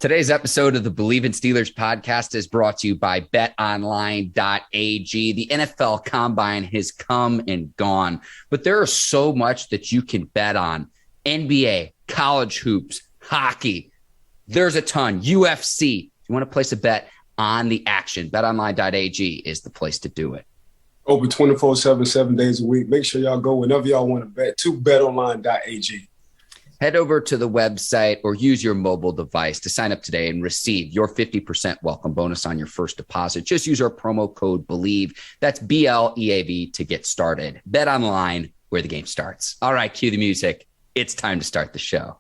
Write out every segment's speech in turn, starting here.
Today's episode of the Bleav in Steelers podcast is brought to you by betonline.ag. The NFL Combine has come and gone, but there is so much that you can bet on. NBA, college hoops, hockey. There's a ton. UFC. If you want to place a bet on the action, betonline.ag is the place to do it. Open 24/7, 7 days a week. Make sure y'all go whenever y'all want to bet to betonline.ag. Head over to the website or use your mobile device to sign up today and receive your 50% welcome bonus on your first deposit. Just use our promo code Bleav. That's BLEAV to get started. Bet online where the game starts. All right, cue the music. It's time to start the show.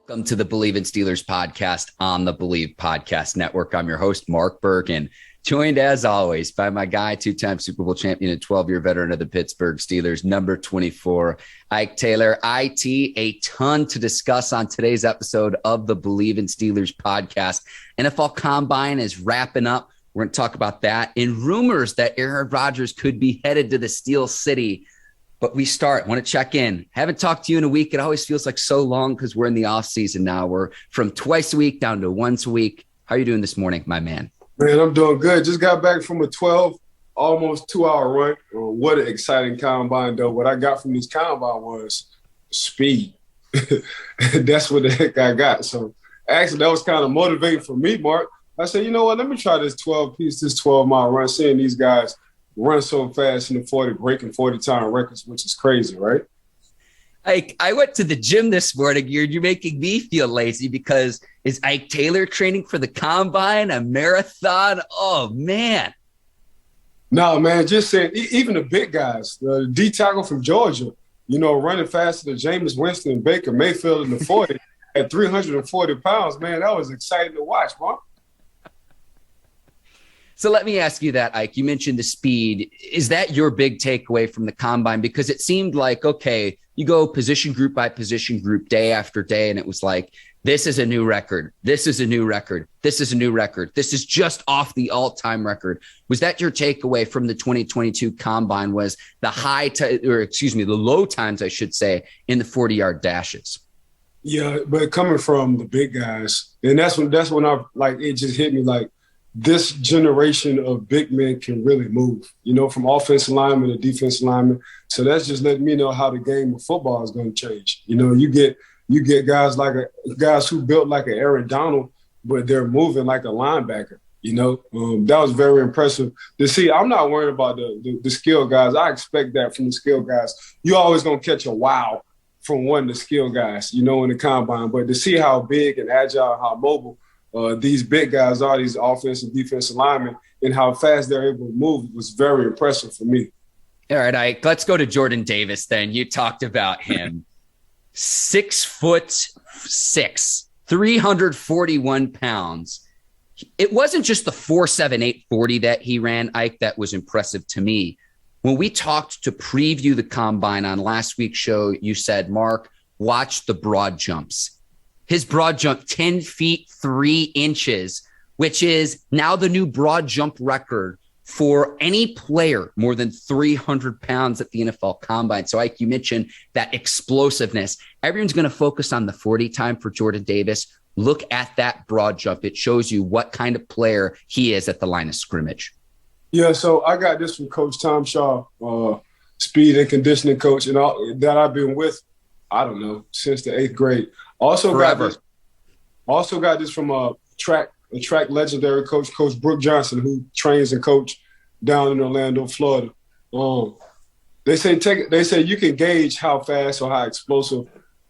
Welcome to the Bleav in Steelers podcast on the Bleav Podcast Network. I'm your host, Mark Bergin, joined as always by my guy, two-time Super Bowl champion and 12-year veteran of the Pittsburgh Steelers, number 24, Ike Taylor. IT, a ton to discuss on today's episode of the Bleav in Steelers podcast. NFL Combine is wrapping up. We're going to talk about that and rumors that Aaron Rodgers could be headed to the Steel City. But we want to check in. Haven't talked to you in a week. It always feels like so long because we're in the off season now. We're from twice a week down to once a week. How are you doing this morning, my man? Man, I'm doing good. Just got back from a 12, almost 2-hour run. What an exciting combine, though. What I got from this combine was speed. That's what the heck I got. So actually, that was kind of motivating for me, Mark. I said, you know what? Let me try this 12-mile run, seeing these guys run so fast in the 40, breaking 40-time records, which is crazy, right? I went to the gym this morning. You're making me feel lazy because is Ike Taylor training for the Combine, a marathon? Oh, man. No, man, just saying, even the big guys, the D tackle from Georgia, running faster than Jameis Winston and Baker Mayfield in the 40 at 340 pounds, man, that was exciting to watch, Mark. So let me ask you that, Ike. You mentioned the speed. Is that your big takeaway from the Combine? Because it seemed like, okay, you go position group by position group day after day, and it was like, this is a new record. This is a new record. This is a new record. This is just off the all-time record. Was that your takeaway from the 2022 Combine was the low times, I should say, in the 40-yard dashes? Yeah, but coming from the big guys, and that's when I it just hit me like, this generation of big men can really move, from offensive lineman to defensive lineman. So that's just letting me know how the game of football is going to change. You get guys guys who built like an Aaron Donald, but they're moving like a linebacker. That was very impressive to see. I'm not worried about the skill guys. I expect that from the skill guys. You're always going to catch a wow from one of the skill guys, in the Combine. But to see how big and agile, how mobile these big guys are, these offensive and defensive linemen, and how fast they're able to move was very impressive for me. All right, Ike, let's go to Jordan Davis then. You talked about him. 6'6", 341 pounds. It wasn't just the 4.78 40 that he ran, Ike, that was impressive to me. When we talked to preview the Combine on last week's show, you said, Mark, watch the broad jumps. His broad jump, 10 feet, 3 inches, which is now the new broad jump record for any player more than 300 pounds at the NFL Combine. So, Ike, you mentioned that explosiveness. Everyone's going to focus on the 40 time for Jordan Davis. Look at that broad jump. It shows you what kind of player he is at the line of scrimmage. Yeah, so I got this from Coach Tom Shaw, speed and conditioning coach, and that I've been with, I don't know, since the 8th grade. Also got this from a track legendary coach, Coach Brooke Johnson, who trains and coach down in Orlando, Florida. They say you can gauge how fast or how explosive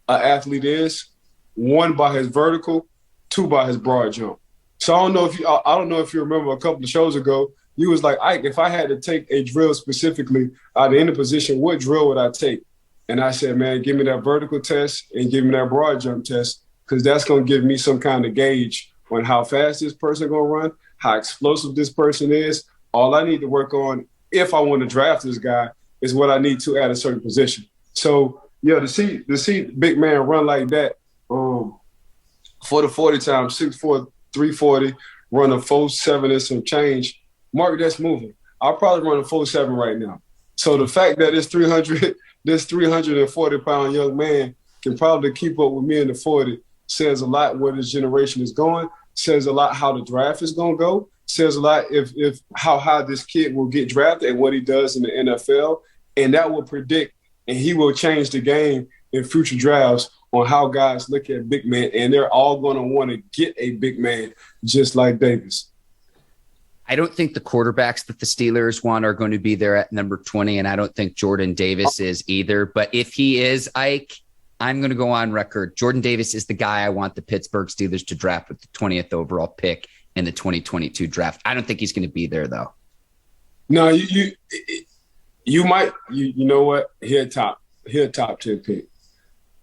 an athlete is, 1 by his vertical, 2 by his broad jump. So I don't know if you remember a couple of shows ago, you was like, Ike, if I had to take a drill specifically out of any position, what drill would I take? And I said, man, give me that vertical test and give me that broad jump test, because that's going to give me some kind of gauge on how fast this person going to run, how explosive this person is. All I need to work on if I want to draft this guy is what I need to at a certain position. So, yeah, to see big man run like that for the 40 times, 6'4", 340, run a 4.7 and some change, Mark, that's moving. I'll probably run a 4.7 right now. So the fact that this 340-pound young man can probably keep up with me in the 40 says a lot where this generation is going, says a lot how the draft is going to go, says a lot if how high this kid will get drafted and what he does in the NFL. And that will predict, and he will change the game in future drafts on how guys look at big men. And they're all going to want to get a big man just like Davis. I don't think the quarterbacks that the Steelers want are going to be there at number 20, and I don't think Jordan Davis is either. But if he is, Ike, I'm going to go on record. Jordan Davis is the guy I want the Pittsburgh Steelers to draft with the 20th overall pick in the 2022 draft. I don't think he's going to be there, though. No, you might. You know what? He'll top 10 pick.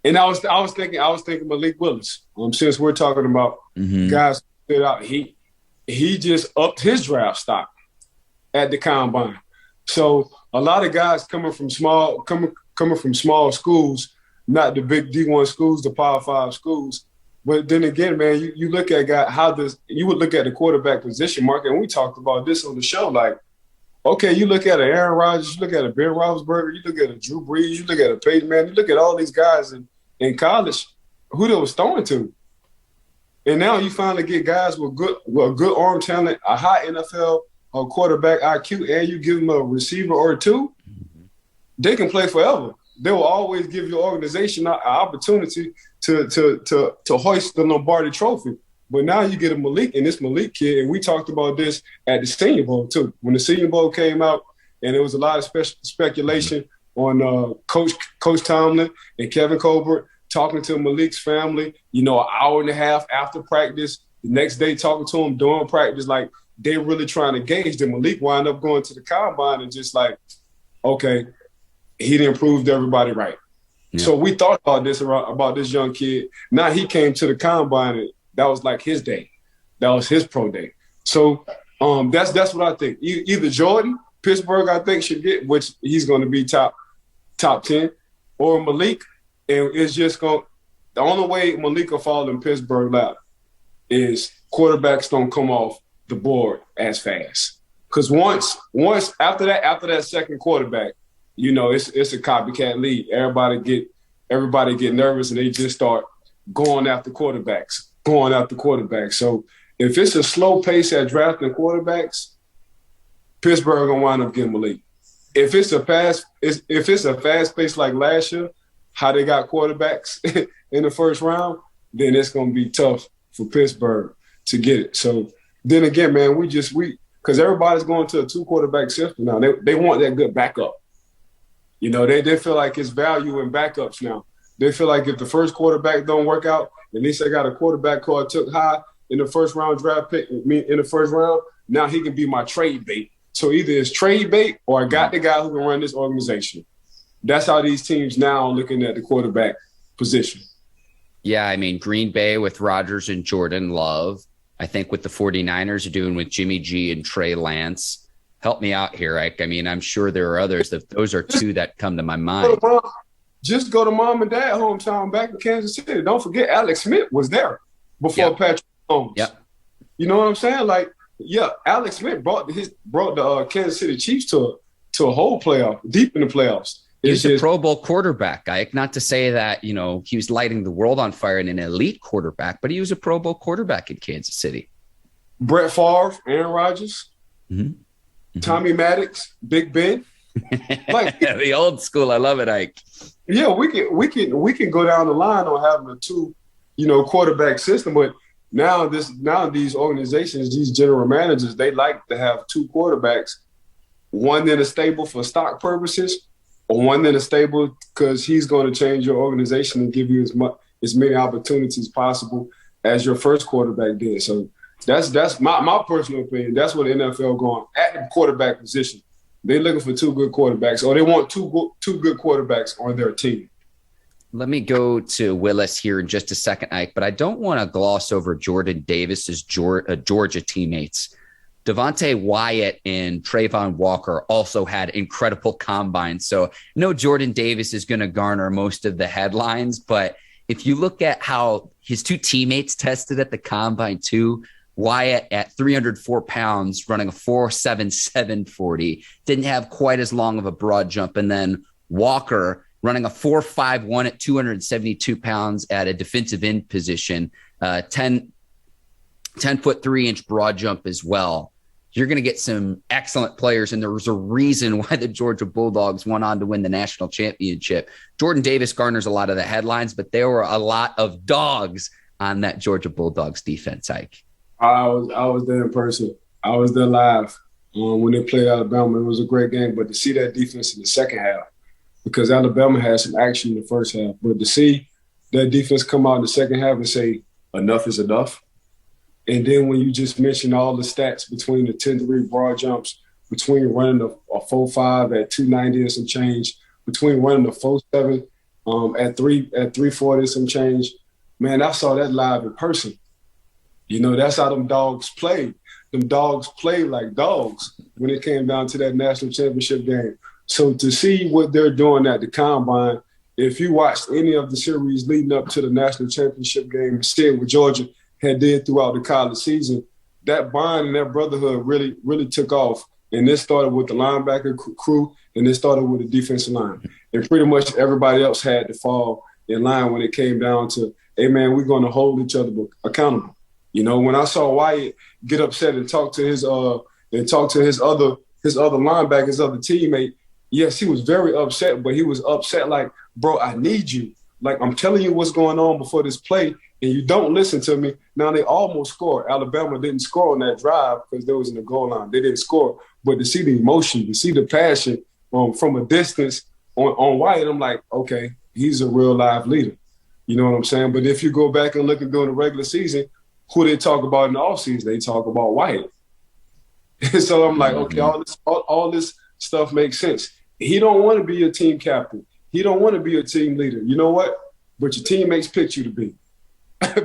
And I was thinking Malik Willis. Since we're talking about guys who stood out, he just upped his draft stock at the combine. So a lot of guys coming from small schools, not the big D1 schools, the Power 5 schools. But then again, man, you look at you would look at the quarterback position market, and we talked about this on the show. Like, okay, you look at an Aaron Rodgers, you look at a Ben Roethlisberger, you look at a Drew Brees, you look at a Peyton Manning, you look at all these guys in college who they was throwing to. And now you finally get guys with good arm talent, a high NFL quarterback IQ, and you give them a receiver or two, they can play forever. They will always give your organization an opportunity to hoist the Lombardi Trophy. But now you get a Malik, and this Malik kid, and we talked about this at the Senior Bowl too. When the Senior Bowl came out, and there was a lot of speculation on Coach Tomlin and Kevin Colbert talking to Malik's family, an hour and a half after practice, the next day talking to him during practice, like they really trying to gauge them. Malik wound up going to the combine and just like, okay, he didn't prove to everybody right. Yeah. So we thought about this young kid. Now he came to the combine and that was like his day. That was his pro day. So that's what I think. Either Jordan, Pittsburgh, I think should get, which he's going to be top 10, or Malik. And it's just the only way Malik will fall in Pittsburgh lap is quarterbacks don't come off the board as fast. Because once after that second quarterback, it's a copycat league. Everybody get nervous and they just start going after quarterbacks. So if it's a slow pace at drafting quarterbacks, Pittsburgh gonna wind up getting Malik. If it's a fast pace like last year, how they got quarterbacks in the first round, then it's going to be tough for Pittsburgh to get it. So then again, man, because everybody's going to a 2-quarterback system now. They want that good backup. They feel like it's value in backups now. They feel like if the first quarterback don't work out, at least they got a quarterback card took high in the first round draft pick, in the first round, now he can be my trade bait. So either it's trade bait or I got the guy who can run this organization. That's how these teams now are looking at the quarterback position. Yeah, I mean, Green Bay with Rodgers and Jordan Love. I think what the 49ers are doing with Jimmy G and Trey Lance. Help me out here, Ike. I mean, I'm sure there are others. Those are two that come to my mind. Just go to mom and dad hometown back in Kansas City. Don't forget Alex Smith was there before Patrick Mahomes. Yep. You know what I'm saying? Like, yeah, Alex Smith brought the Kansas City Chiefs to a whole playoff, deep in the playoffs. He was a Pro Bowl quarterback, Ike. Not to say that, he was lighting the world on fire and an elite quarterback, but he was a Pro Bowl quarterback in Kansas City. Brett Favre, Aaron Rodgers, Tommy Maddox, Big Ben. Like the old school. I love it, Ike. Yeah, we can go down the line on having a 2, quarterback system, but now these organizations, these general managers, they like to have 2 quarterbacks, one in a stable for stock purposes, or one in a stable because he's going to change your organization and give you as many opportunities as possible as your first quarterback did. So that's my personal opinion. That's what the NFL going at the quarterback position. They're looking for 2 good quarterbacks, or they want two good quarterbacks on their team. Let me go to Willis here in just a second, Ike, but I don't want to gloss over Jordan Davis's Georgia teammates. Devontae Wyatt and Trayvon Walker also had incredible combines. So no, Jordan Davis is going to garner most of the headlines, but if you look at how his two teammates tested at the combine too, Wyatt at 304 pounds running a 4.77 40, didn't have quite as long of a broad jump. And then Walker running a 4.51 at 272 pounds at a defensive end position, 10 foot 3 inch broad jump as well. You're going to get some excellent players, and there was a reason why the Georgia Bulldogs went on to win the national championship. Jordan Davis garners a lot of the headlines, but there were a lot of dogs on that Georgia Bulldogs defense, Ike. I was there in person. I was there live when they played Alabama. It was a great game, but to see that defense in the second half, because Alabama had some action in the first half, but to see that defense come out in the second half and say, enough is enough. And then when you just mention all the stats between the 10-3 broad jumps, between running a 4.5 at 290 and some change, between running a 4.7 at 340 and some change, man, I saw that live in person. You know, that's how them dogs play. Them dogs play like dogs when it came down to that national championship game. So to see what they're doing at the Combine, if you watched any of the series leading up to the national championship game, seeing what Georgia had did throughout the college season, that bond and that brotherhood really took off. And this started with the linebacker crew, and it started with the defensive line. And pretty much everybody else had to fall in line when it came down to, hey, man, we're going to hold each other accountable. You know, when I saw Wyatt get upset and talk to his other linebacker, his other teammate, yes, he was very upset, but he was upset like, bro, I need you. Like, I'm telling you what's going on before this play, and you don't listen to me. Now, they almost scored. Alabama didn't score on that drive because they was in the goal line. They didn't score. But to see the emotion, to see the passion from a distance on Wyatt, I'm like, okay, he's a real live leader. You know what I'm saying? But if you go back and look at during the regular season, who they talk about in the offseason, they talk about Wyatt. So I'm like, okay, all this stuff makes sense. He don't want to be a team captain. He don't want to be a team leader. You know what? But your teammates picked you to be.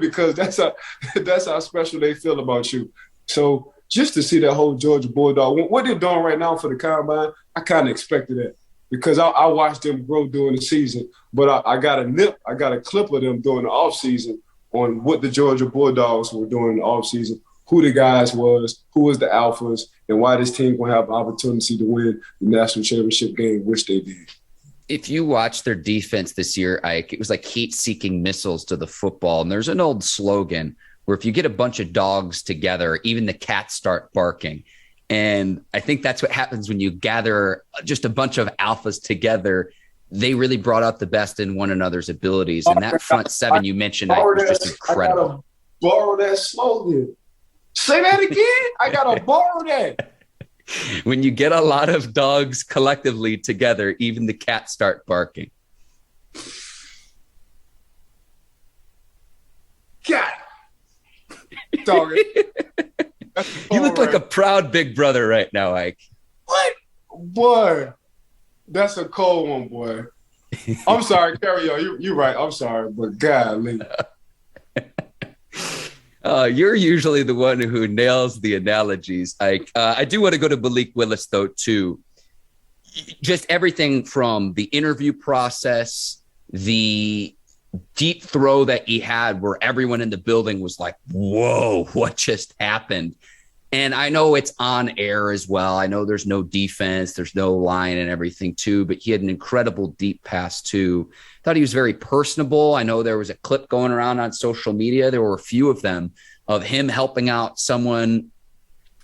Because that's how special they feel about you. So just to see that whole Georgia Bulldog, what they're doing right now for the Combine, I kind of expected that because I watched them grow during the season. But I got a clip of them during the offseason on what the Georgia Bulldogs were doing in the offseason, who the guys was, who was the alphas, and why this team will have an opportunity to win the national championship game, which they did. If you watch their defense this year, Ike, it was like heat-seeking missiles to the football. And there's an old slogan where if you get a bunch of dogs together, even the cats start barking. And I think that's what happens when you gather just a bunch of alphas together. They really brought out the best in one another's abilities. And that front seven you mentioned, Ike, was just incredible. I got to borrow that slogan. Say that again? I got to borrow that. When you get a lot of dogs collectively together, even the cats start barking. Cat. Dog. You look like a proud big brother right now, Ike. What? Boy, that's a cold one, boy. I'm sorry, carry on. You're right. I'm sorry, but golly. You're usually the one who nails the analogies. I do want to go to Malik Willis, though, too. Just everything from the interview process, the deep throw that he had where everyone in the building was like, whoa, what just happened? And I know it's on air as well. I know there's no defense, there's no line and everything, too, but he had an incredible deep pass, too. Thought he was very personable. I know there was a clip going around on social media. There were a few of them of him helping out someone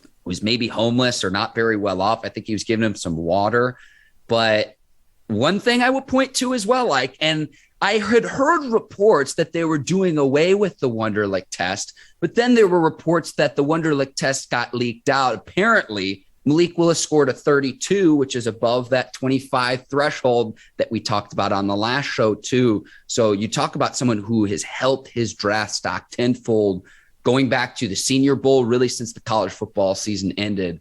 who was maybe homeless or not very well off. I think he was giving him some water. But one thing I would point to as well, and I had heard reports that they were doing away with the Wonderlic test, but then there were reports that the Wonderlic test got leaked out. Apparently, Malik Willis scored a 32, which is above that 25 threshold that we talked about on the last show, too. So you talk about someone who has helped his draft stock tenfold, going back to the Senior Bowl, really since the college football season ended.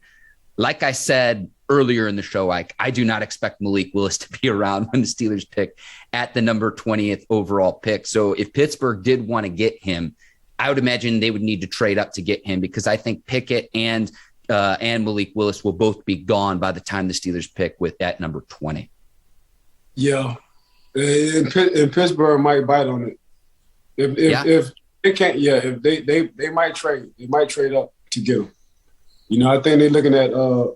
Like I said earlier in the show, I do not expect Malik Willis to be around when the Steelers pick at the number 20th overall pick. So if Pittsburgh did want to get him, I would imagine they would need to trade up to get him, because I think Pickett and Malik Willis will both be gone by the time the Steelers pick at number 20. Yeah. And Pittsburgh might bite on it. If they can't, if they might trade. They might trade up to get him. I think they're looking at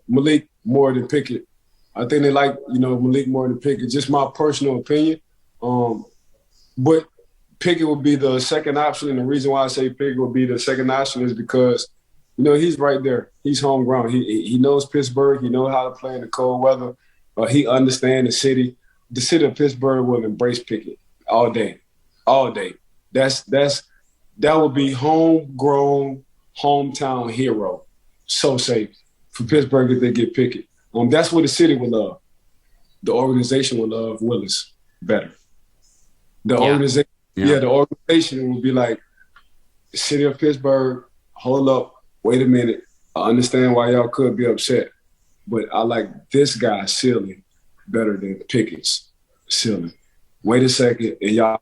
Malik more than Pickett. I think they like, Malik more than Pickett. Just my personal opinion. But Pickett would be the second option. And the reason why I say Pickett would be the second option is because, he's right there. He's homegrown. He knows Pittsburgh. He knows how to play in the cold weather. He understands the city. The city of Pittsburgh will embrace Pickett all day. All day. That would be homegrown, hometown hero. So safe for Pittsburgh if they get Pickett. That's what the city would love. The organization would love Willis better. The organization would be like, the city of Pittsburgh, hold up, wait a minute. I understand why y'all could be upset, but I like this guy's ceiling better than Pickett's ceiling. Wait a second, and y'all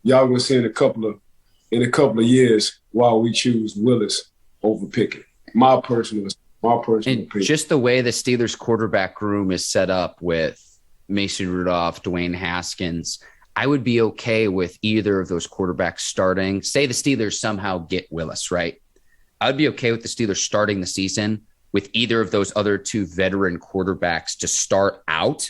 gonna see in a couple of years why we choose Willis over Pickett. My personal opinion. Just the way the Steelers quarterback room is set up with Mason Rudolph, Dwayne Haskins, I would be okay with either of those quarterbacks starting. Say the Steelers somehow get Willis, right? I would be okay with the Steelers starting the season with either of those other two veteran quarterbacks to start out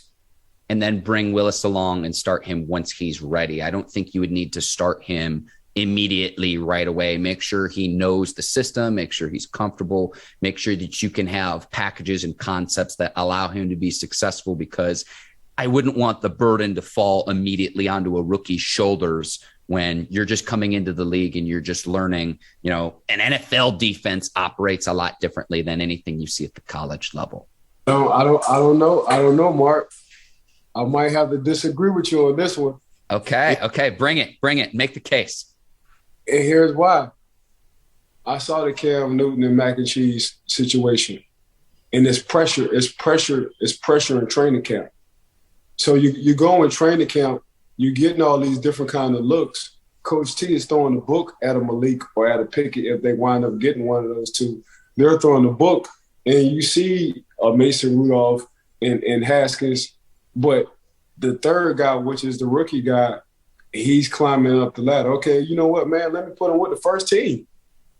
and then bring Willis along and start him once he's ready. I don't think you would need to start him immediately right away. Make sure he knows the system, make sure he's comfortable, make sure that you can have packages and concepts that allow him to be successful, because I wouldn't want the burden to fall immediately onto a rookie's shoulders when you're just coming into the league and you're just learning, an NFL defense operates a lot differently than anything you see at the college level. No, I don't know, Mark. I might have to disagree with you on this one. Okay. Bring it. Make the case. And here's why. I saw the Cam Newton and mac and cheese situation. And it's pressure in training camp. So you go in training camp, you're getting all these different kind of looks. Coach T is throwing the book at a Malik or at a Pickett if they wind up getting one of those two. They're throwing the book, and you see Mason Rudolph and Haskins, but the third guy, which is the rookie guy, he's climbing up the ladder. Okay, you know what, man? Let me put him with the first team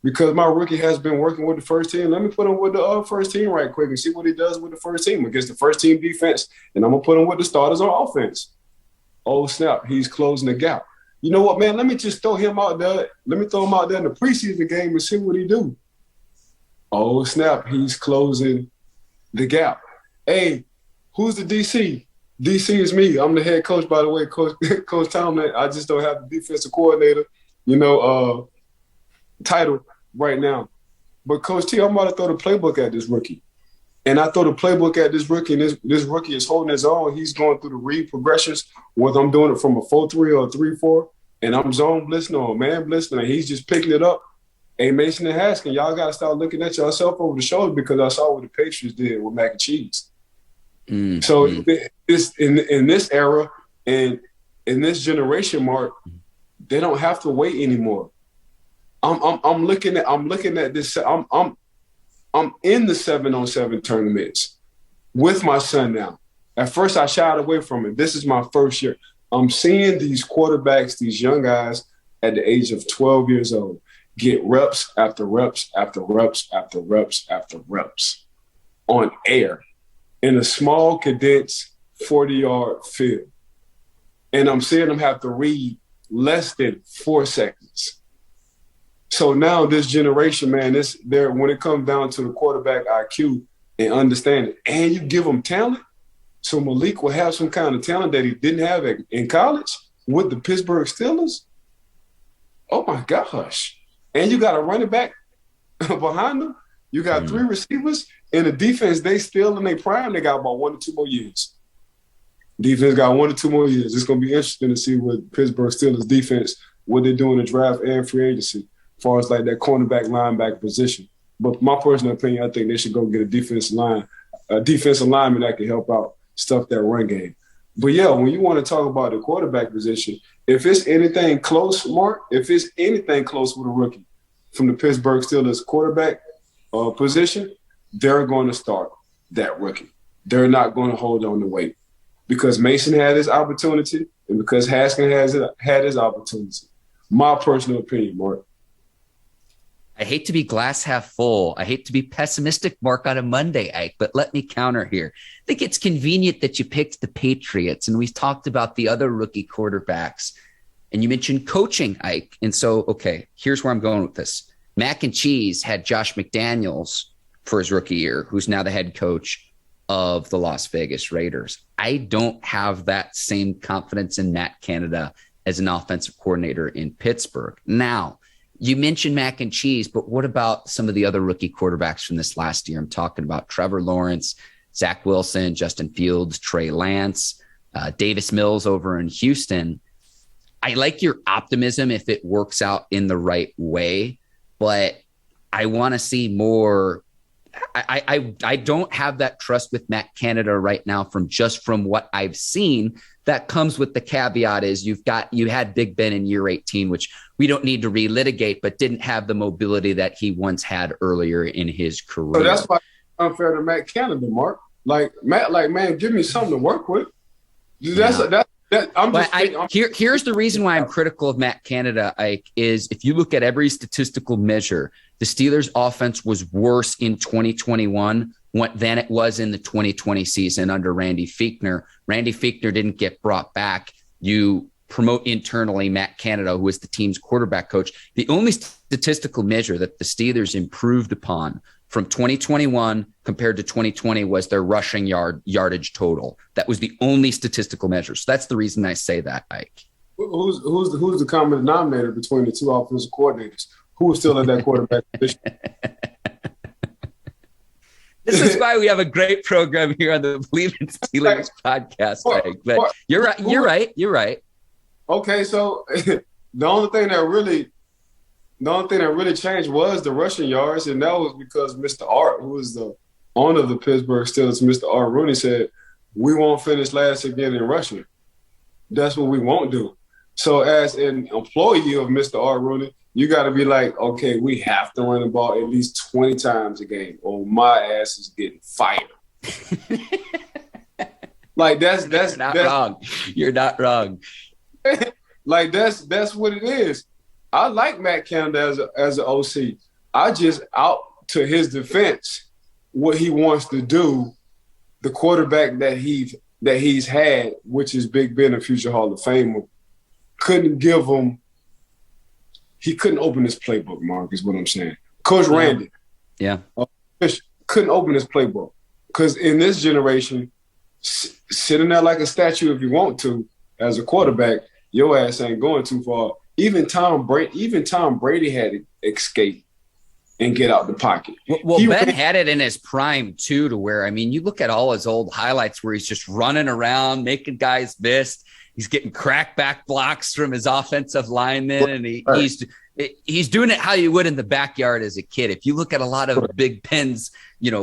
because my rookie has been working with the first team. Let me put him with the first team right quick and see what he does with the first team against the first team defense, and I'm going to put him with the starters on offense. Oh, snap, he's closing the gap. You know what, man? Let me just throw him out there. Let me throw him out there in the preseason game and see what he do. Oh, snap, he's closing the gap. Hey, who's the DC? DC is me. I'm the head coach, by the way, Coach Tomlin. I just don't have the defensive coordinator, title right now. But Coach T, I'm about to throw the playbook at this rookie. And I throw the playbook at this rookie, and this rookie is holding his own. He's going through the read progressions, whether I'm doing it from a 4-3 or a 3-4, and I'm zone blitzing or man blitzing, and he's just picking it up. Hey, Mason and Haskins, y'all got to start looking at yourself over the shoulder because I saw what the Patriots did with mac and cheese. Mm-hmm. So this in this era and in this generation, Mark, they don't have to wait anymore. I'm looking at this. I'm in the 7-on-7 tournaments with my son now. At first, I shied away from it. This is my first year. I'm seeing these quarterbacks, these young guys at the age of 12 years old, get reps after reps after reps after reps after reps on air in a small, condensed 40-yard field. And I'm seeing them have to read less than 4 seconds. So now this generation, man, when it comes down to the quarterback IQ and understanding, and you give them talent, so Malik will have some kind of talent that he didn't have in college with the Pittsburgh Steelers. Oh, my gosh. And you got a running back behind him. You got 3 receivers. In the defense, they still in their prime. They got about 1 or 2 more years. Defense got 1 or 2 more years. It's going to be interesting to see what Pittsburgh Steelers defense, what they do in the draft and free agency, as far as like that cornerback, linebacker position. But my personal opinion, I think they should go get a defensive lineman that can help out stuff that run game. But yeah, when you want to talk about the quarterback position, if it's anything close, Mark, if it's anything close with a rookie from the Pittsburgh Steelers quarterback position, they're going to start that rookie. They're not going to hold on to wait because Mason had his opportunity and because Haskins had his opportunity. My personal opinion, Mark. I hate to be glass half full. I hate to be pessimistic, Mark, on a Monday, Ike, but let me counter here. I think it's convenient that you picked the Patriots, and we've talked about the other rookie quarterbacks, and you mentioned coaching, Ike. And so, okay, here's where I'm going with this. Mac and Cheese had Josh McDaniels for his rookie year, who's now the head coach of the Las Vegas Raiders. I don't have that same confidence in Matt Canada as an offensive coordinator in Pittsburgh. Now, you mentioned Mac and Cheese, but what about some of the other rookie quarterbacks from this last year? I'm talking about Trevor Lawrence, Zach Wilson, Justin Fields, Trey Lance, Davis Mills over in Houston. I like your optimism if it works out in the right way, but I want to see more. I don't have that trust with Matt Canada right now from what I've seen. That comes with the caveat is you had Big Ben in year 18, which we don't need to relitigate, but didn't have the mobility that he once had earlier in his career. So that's why it's unfair to Matt Canada, Mark. Like Matt, man, give me something to work with. Here's the reason why I'm critical of Matt Canada, Ike, is if you look at every statistical measure, the Steelers' offense was worse in 2021 than it was in the 2020 season under Randy Fichtner. Randy Fichtner didn't get brought back. You promote internally Matt Canada, who was the team's quarterback coach. The only statistical measure that the Steelers improved upon from 2021 compared to 2020 was their rushing yardage total. That was the only statistical measure. So that's the reason I say that, Ike. Who's the common denominator between the two offensive coordinators? Who is still in that quarterback position? This is why we have a great program here on the Bleav in Steelers podcast, Ike. But you're right. You're right. Okay, so the only thing that really changed was the rushing yards, and that was because Mr. Art, who is the owner of the Pittsburgh Steelers, Mr. Art Rooney, said, we won't finish last again in rushing. That's what we won't do. So as an employee of Mr. Art Rooney, you got to be like, okay, we have to run the ball at least 20 times a game, or my ass is getting fired. Like that's wrong. You're not wrong. Like that's what it is. I like Matt Canada as an OC. I just, out to his defense, what he wants to do, the quarterback that he's had, which is Big Ben, a future Hall of Famer, he couldn't open his playbook, Mark, is what I'm saying. Coach Randy. Yeah. Couldn't open his playbook. Because in this generation, sitting there like a statue if you want to, as a quarterback, your ass ain't going too far. Even Tom Brady had to escape and get out the pocket. Well, Ben had it in his prime too, to where, I mean, you look at all his old highlights where he's just running around, making guys miss. He's getting crackback blocks from his offensive linemen, and he's doing it how you would in the backyard as a kid. If you look at a lot of Big Ben's,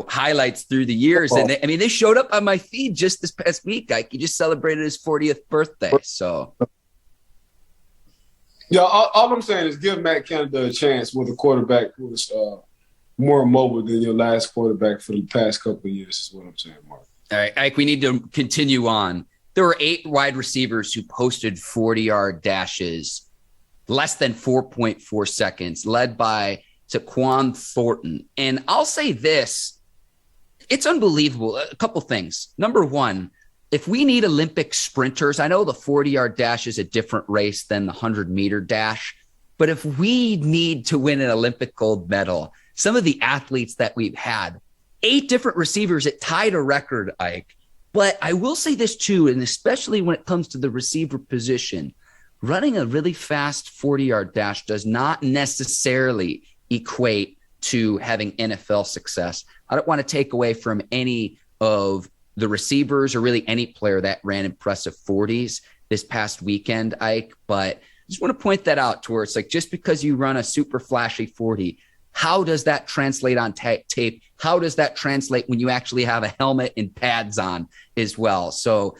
highlights through the years, and they showed up on my feed just this past week. Like, he just celebrated his 40th birthday. So, yeah, all I'm saying is give Matt Canada a chance with a quarterback who's more mobile than your last quarterback for the past couple of years. Is what I'm saying, Mark. All right, Ike, we need to continue on. There were 8 wide receivers who posted 40-yard dashes less than 4.4 seconds, led by Tyquan Thornton. And I'll say this, it's unbelievable. A couple things. Number one, if we need Olympic sprinters, I know the 40-yard dash is a different race than the 100-meter dash, but if we need to win an Olympic gold medal, some of the athletes that we've had, 8 different receivers, it tied a record, Ike. But I will say this too, and especially when it comes to the receiver position, running a really fast 40-yard dash does not necessarily equate to having NFL success. I don't want to take away from any of the receivers or really any player that ran impressive 40s this past weekend, Ike, but I just want to point that out to where it's like, just because you run a super flashy 40 How does that translate on tape? How does that translate when you actually have a helmet and pads on as well? So,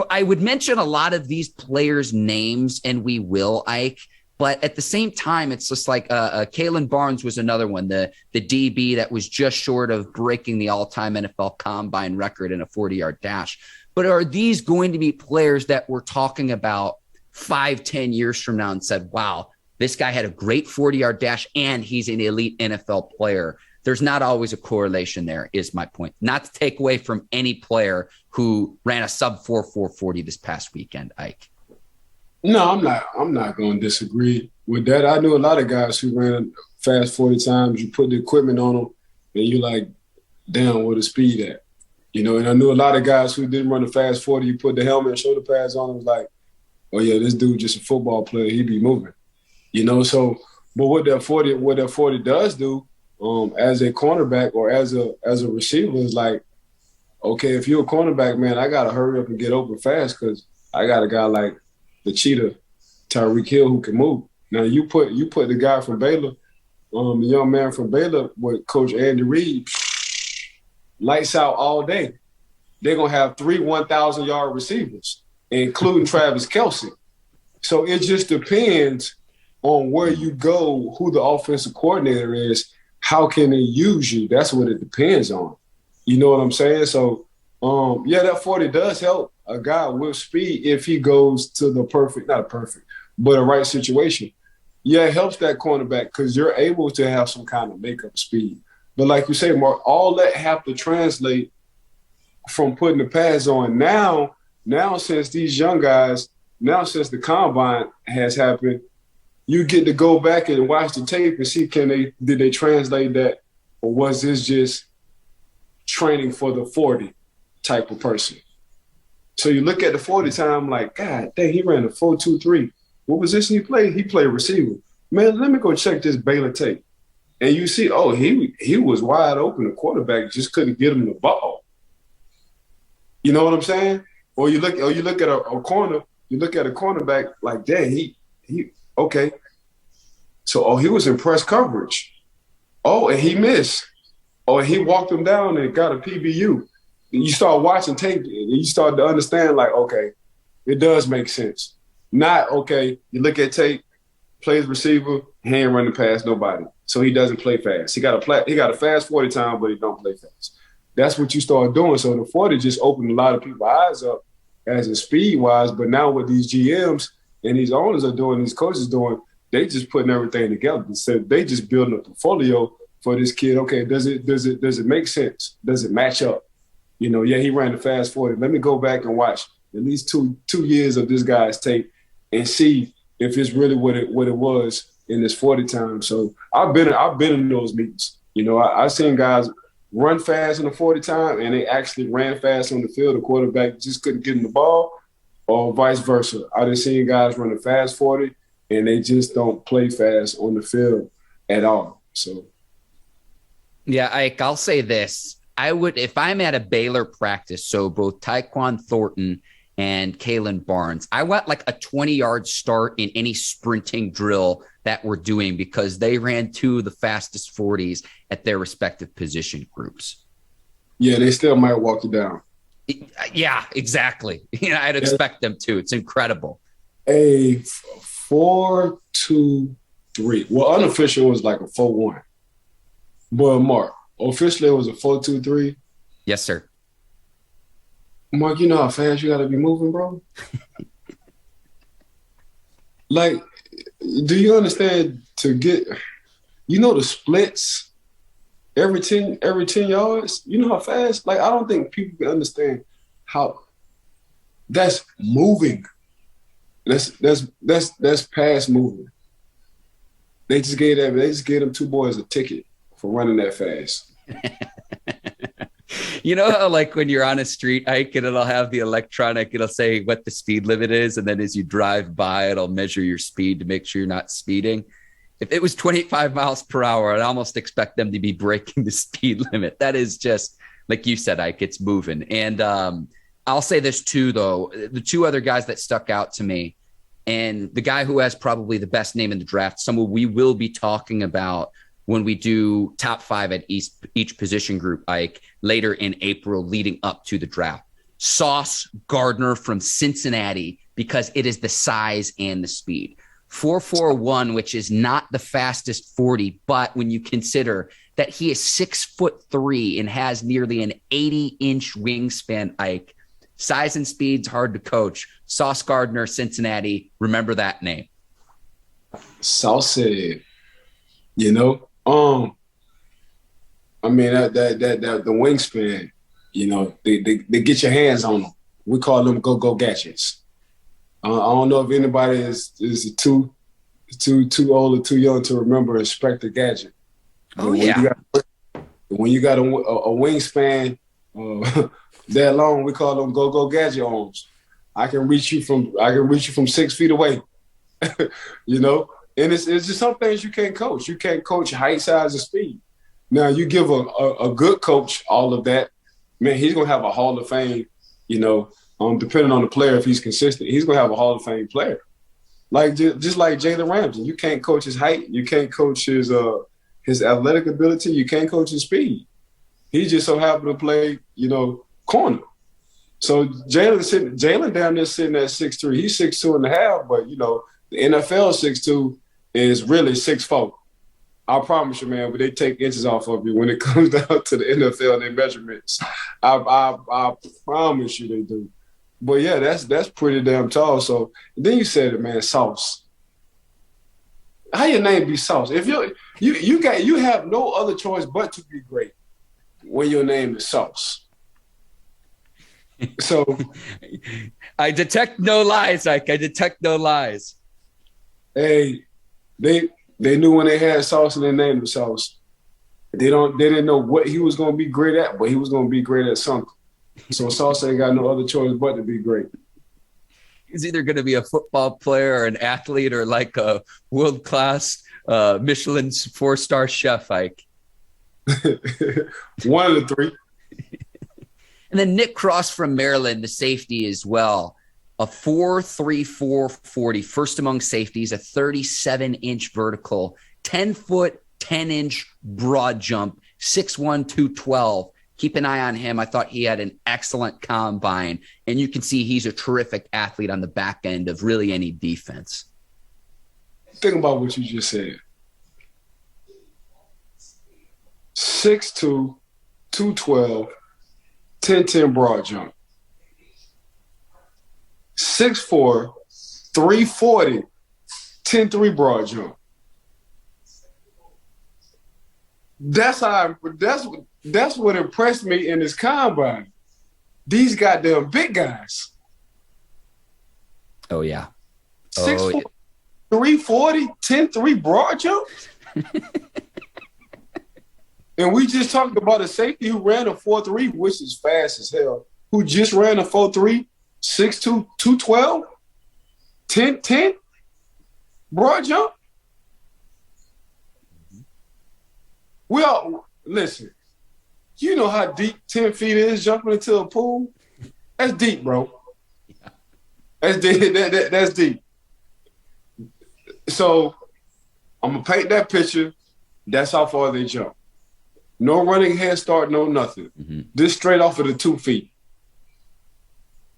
I would mention a lot of these players' names, and we will, Ike. But at the same time, it's just like Kalen Barnes was another one, the DB that was just short of breaking the all-time NFL combine record in a 40-yard dash. But are these going to be players that we're talking about 5-10 years from now and said, wow, this guy had a great 40-yard dash and he's an elite NFL player? There's not always a correlation there, is my point. Not to take away from any player who ran a sub 4.40 this past weekend, Ike. No, I'm not going to disagree with that. I knew a lot of guys who ran fast 40 times. You put the equipment on them, and you're like, damn, where the speed at? And I knew a lot of guys who didn't run the fast 40. You put the helmet and shoulder pads on, it was like, oh, yeah, this dude just a football player. He be moving. So but what that 40 does do as a cornerback or as a receiver is like, okay, if you're a cornerback, man, I got to hurry up and get open fast because I got a guy like the cheetah, Tyreek Hill, who can move. Now you put the guy from Baylor, the young man from Baylor with Coach Andy Reid, lights out all day. They're going to have 3 1,000-yard receivers, including Travis Kelce. So it just depends on where you go, who the offensive coordinator is, how can they use you. That's what it depends on. You know what I'm saying? So, that 40 does help a guy with speed if he goes to the but a right situation. Yeah, it helps that cornerback because you're able to have some kind of makeup speed. But like you say, Mark, all that have to translate from putting the pads on. Now since these young guys, since the combine has happened, you get to go back and watch the tape and see did they translate that, or was this just training for the 40 type of person? So you look at the 40 time like, God dang, he ran a 4.23. What position he played? He played receiver. Man, let me go check this Baylor tape. And you see, he was wide open. The quarterback just couldn't get him the ball. You know what I'm saying? Or you look at a corner, you look at a cornerback like, dang, he okay. So, he was in press coverage. And he missed. He walked him down and got a PBU. You start watching tape and you start to understand, like, okay, it does make sense. Not, okay, you look at tape, plays receiver, he ain't running past nobody. So he doesn't play fast. He got a fast 40 time, but he don't play fast. That's what you start doing. So the 40 just opened a lot of people's eyes up as in speed-wise. But now what these GMs and these owners are doing, these coaches doing, they just putting everything together. So they just building a portfolio for this kid. Okay, does it make sense? Does it match up? He ran the fast 40. Let me go back and watch at least two years of this guy's tape and see if it's really what it was in this 40 time. So I've been in those meetings. I've seen guys run fast in the 40 time and they actually ran fast on the field. The quarterback just couldn't get in the ball, or vice versa. I've seen guys run a fast 40 and they just don't play fast on the field at all. So, yeah, Ike, I'll say this. I would, if I'm at a Baylor practice, so both Tyquan Thornton and Kalen Barnes, I want like a 20-yard start in any sprinting drill that we're doing because they ran 2 of the fastest 40s at their respective position groups. Yeah, they still might walk you down. Yeah, exactly. I'd expect them to. It's incredible. A 4.23. Well, unofficial was like a 4.1. But Mark, officially it was a 4.23. Yes, sir. Mark, you know how fast you got to be moving, bro? Like, do you understand to get, the splits every 10 yards? You know how fast? Like, I don't think people can understand how that's moving. That's pass moving. They just gave them 2 boys a ticket for running that fast. How, like when you're on a street hike and it'll have the electronic, it'll say what the speed limit is. And then as you drive by, it'll measure your speed to make sure you're not speeding. If it was 25 miles per hour, I'd almost expect them to be breaking the speed limit. That is just, like you said, Ike, it's moving. And I'll say this too, though. The 2 other guys that stuck out to me, and the guy who has probably the best name in the draft, someone we will be talking about when we do top 5 at each position group, Ike, later in April leading up to the draft. Sauce Gardner from Cincinnati, because it is the size and the speed. 4.41, which is not the fastest 40, but when you consider that he is 6'3" and has nearly an 80-inch wingspan, Ike, size and speed's hard to coach. Sauce Gardner, Cincinnati, remember that name. Sauce, you know, I mean that the wingspan, you know, they get your hands on them. We call them go gadgets. I don't know if anybody is too old or too young to remember Inspector Gadget. Oh, yeah. When you got a wingspan that long, we call them go gadget arms. I can reach you from 6 feet away. You know, and it's just some things you can't coach. You can't coach height, size, and speed. Now you give a good coach all of that, man, he's gonna have a Hall of Fame. You know, depending on the player, if he's consistent, he's gonna have a Hall of Fame player. Like just like Jalen Ramsey, you can't coach his height, you can't coach his athletic ability, you can't coach his speed. He just so happened to play, you know, corner. So Jalen down there sitting at 6'3", he's 6'2.5", but you know, the NFL 6'2" is really 6'4". I promise you, man, but they take inches off of you when it comes down to the NFL and their measurements. I promise you they do. But yeah, that's pretty damn tall. So then you said it, man, Sauce. How your name be Sauce? If you have no other choice but to be great when your name is Sauce. So I detect no lies, Ike. I detect no lies. Hey, they knew when they had Sauce and they named him Sauce. They didn't know what he was going to be great at, but he was going to be great at something. So Sauce ain't got no other choice but to be great. He's either going to be a football player or an athlete or like a world-class Michelin's 4-star chef, Ike. One of the three. And then Nick Cross from Maryland, the safety as well. A 4.34 40, first among safeties, a 37-inch vertical, 10-foot, 10-inch broad jump, 6'1", 212. Keep an eye on him. I thought he had an excellent combine, and you can see he's a terrific athlete on the back end of really any defense. Think about what you just said. 6'2", 212, 10-10 broad jump. 6'4", 340, 10-3 broad jump. That's what impressed me in this combine. These goddamn big guys. Oh yeah. 6'4", 340, 10-3 broad jump. And we just talked about a safety who ran a 4.3, which is fast as hell, who just ran a 4.3, 6'2", 212, 10-10 broad jump. Well, listen, you know how deep 10 feet is jumping into a pool? That's deep, bro. That's deep. That's deep. So I'm going to paint that picture. That's how far they jump. No running head start, no nothing. Mm-hmm. This straight off of the 2 feet.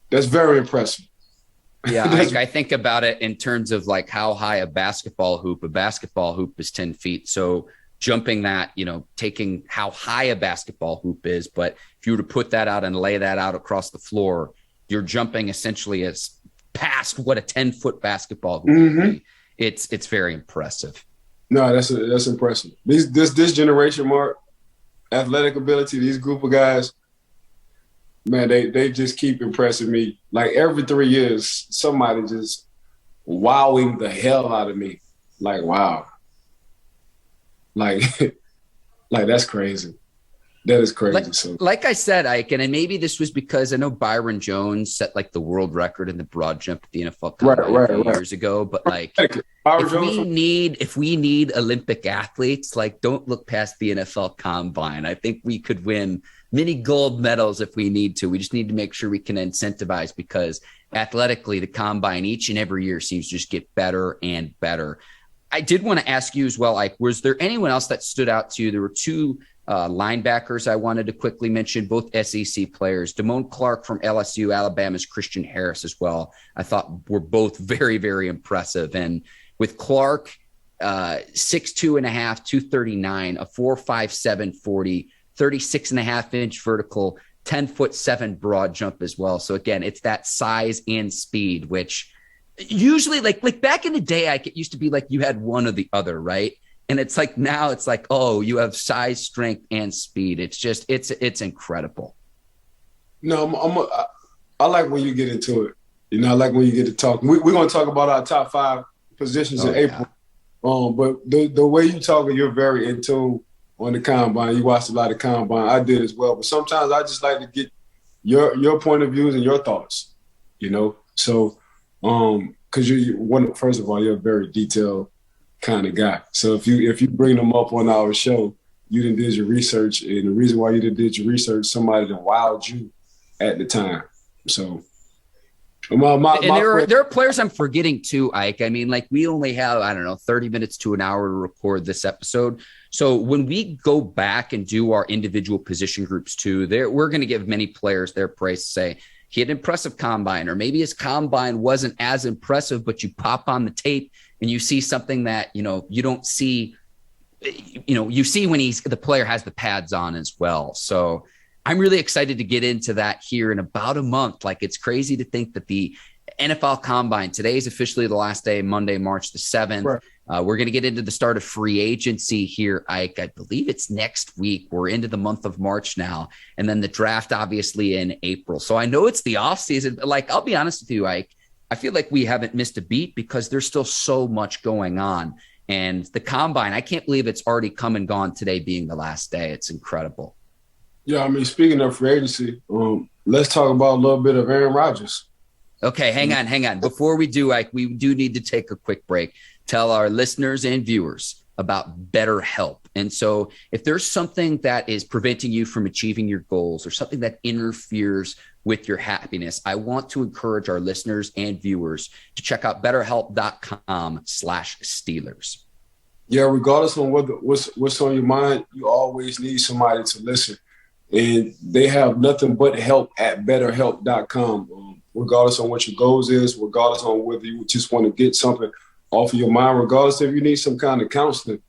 That's very impressive. Yeah, I think about it in terms of like how high a basketball hoop is 10 feet. So jumping that, you know, taking how high a basketball hoop is, but if you were to put that out and lay that out across the floor, you're jumping essentially as past what a 10-foot basketball hoop would be. It's very impressive. No, that's impressive. This generation, Mark, athletic ability, these group of guys, man, they just keep impressing me. Like every 3 years, somebody just wowing the hell out of me. Like, wow. Like that's crazy. That is crazy. Like I said, Ike, and maybe this was because I know Byron Jones set like the world record in the broad jump at the NFL Combine years ago. But like, if we need Olympic athletes, like don't look past the NFL Combine. I think we could win many gold medals if we need to. We just need to make sure we can incentivize, because athletically, the Combine each and every year seems to just get better and better. I did want to ask you as well, like, was there anyone else that stood out to you? There were two linebackers I wanted to quickly mention, both SEC players. Damone Clark from LSU, Alabama's Christian Harris as well. I thought were both very, very impressive. And with Clark, 6'2 and a half, 239, a 4.57 40, 36.5-inch vertical, 10'7" broad jump as well. So again, it's that size and speed, which usually like back in the day, it used to be like you had one or the other, right? And it's like now it's like, oh, you have size, strength, and speed. It's just it's incredible. No, I like when you get into it. You know, I like when you get to talk. We're going to talk about our top 5 positions in April. But the way you talk, you're very in tune on the combine. You watched a lot of combine. I did as well. But sometimes I just like to get your point of views and your thoughts. You know, so because first of all, you're a very detailed kind of guy. So if you bring them up on our show, you done did your research, and the reason why you done did your research, somebody done wowed you at the time. So there are players I'm forgetting too, Ike. I mean, like, we only have, 30 minutes to an hour to record this episode. So when we go back and do our individual position groups too, we're going to give many players their praise, say he had an impressive combine, or maybe his combine wasn't as impressive, but you pop on the tape and you see something that, you don't see, you see when the player has the pads on as well. So I'm really excited to get into that here in about a month. Like, it's crazy to think that the NFL Combine, today is officially the last day, Monday, March the 7th. Right. We're going to get into the start of free agency here, Ike. I Bleav it's next week. We're into the month of March now. And then the draft, obviously, in April. So I know it's the offseason, but, like, I'll be honest with you, Ike, I feel like we haven't missed a beat because there's still so much going on. And the Combine, I can't Bleav it's already come and gone, today being the last day. It's incredible. Yeah, I mean, speaking of free agency, let's talk about a little bit of Aaron Rodgers. Okay, hang on. Before we do, Ike, we do need to take a quick break. Tell our listeners and viewers about BetterHelp. And so if there's something that is preventing you from achieving your goals, or something that interferes with your happiness, I want to encourage our listeners and viewers to check out BetterHelp.com/Steelers. Yeah, regardless on what's on your mind, you always need somebody to listen. And they have nothing but help at BetterHelp.com. Regardless on what your goals is, regardless on whether you just want to get something off of your mind, regardless if you need some kind of counseling,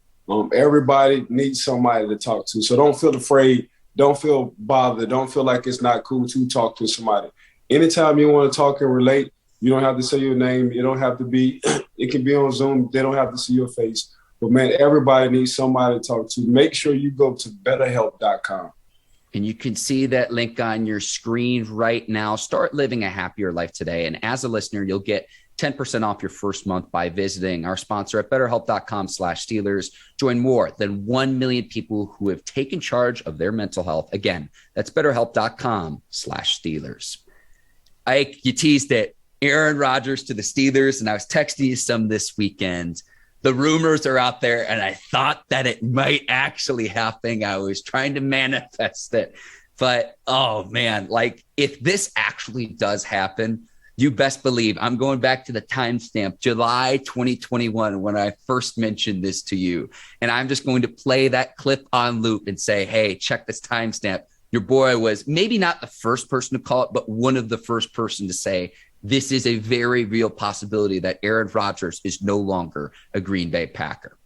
everybody needs somebody to talk to. So don't feel afraid. Don't feel bothered. Don't feel like it's not cool to talk to somebody. Anytime you want to talk and relate, you don't have to say your name. You don't have to be – it can be on Zoom. They don't have to see your face. But, man, everybody needs somebody to talk to. Make sure you go to BetterHelp.com. And you can see that link on your screen right now. Start living a happier life today. And as a listener, you'll get 10% off your first month by visiting our sponsor at BetterHelp.com/Steelers. Join more than 1 million people who have taken charge of their mental health. Again, that's BetterHelp.com/Steelers. Ike, you teased it. Aaron Rodgers to the Steelers, and I was texting you some this weekend. The rumors are out there, and I thought that it might actually happen. I was trying to manifest it. But, oh, man, like, if this actually does happen, you best Bleav I'm going back to the timestamp, July 2021, when I first mentioned this to you. And I'm just going to play that clip on loop and say, hey, check this timestamp. Your boy was maybe not the first person to call it, but one of the first person to say, this is a very real possibility that Aaron Rodgers is no longer a Green Bay Packer.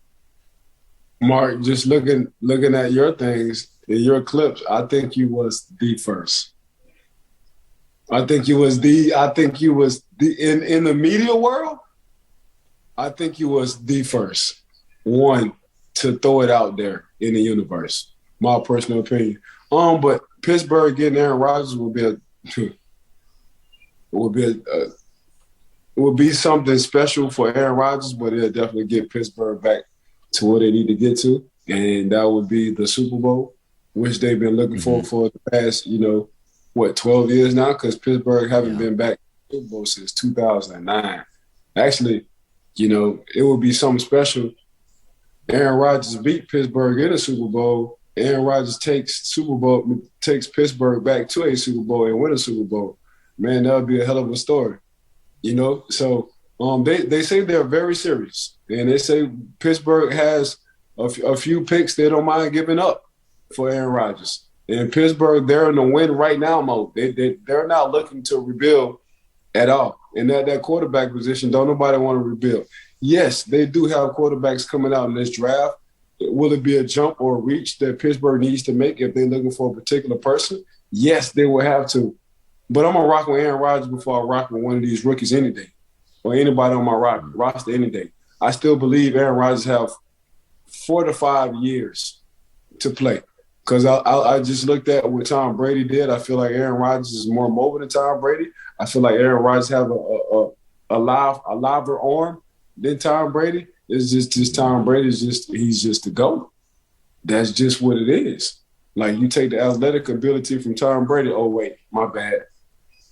Mark, just looking at your things, in your clips, I think you was the first. I think you was the in the media world, I think you was the first one to throw it out there in the universe. My personal opinion. But Pittsburgh getting Aaron Rodgers would be something special for Aaron Rodgers, but it'll definitely get Pittsburgh back to where they need to get to, and that would be the Super Bowl, which they've been looking for the past, 12 years now, because Pittsburgh haven't been back to the Super Bowl since 2009. Actually, it would be something special. Aaron Rodgers beat Pittsburgh in a Super Bowl. Aaron Rodgers takes Pittsburgh back to a Super Bowl and win a Super Bowl. Man, that would be a hell of a story, So They say they're very serious, and they say Pittsburgh has a few picks they don't mind giving up for Aaron Rodgers. And Pittsburgh, they're in the win right now mode. They're not looking to rebuild at all. And that quarterback position, don't nobody want to rebuild. Yes, they do have quarterbacks coming out in this draft. Will it be a jump or a reach that Pittsburgh needs to make if they're looking for a particular person? Yes, they will have to. But I'm going to rock with Aaron Rodgers before I rock with one of these rookies any day, or anybody on my roster any day. I still Bleav Aaron Rodgers have 4 to 5 years to play. Because I just looked at what Tom Brady did. I feel like Aaron Rodgers is more mobile than Tom Brady. I feel like Aaron Rodgers have a liver arm than Tom Brady. It's just Tom Brady he's just the GOAT. That's just what it is. Like, you take the athletic ability from Tom Brady. Oh, wait, my bad.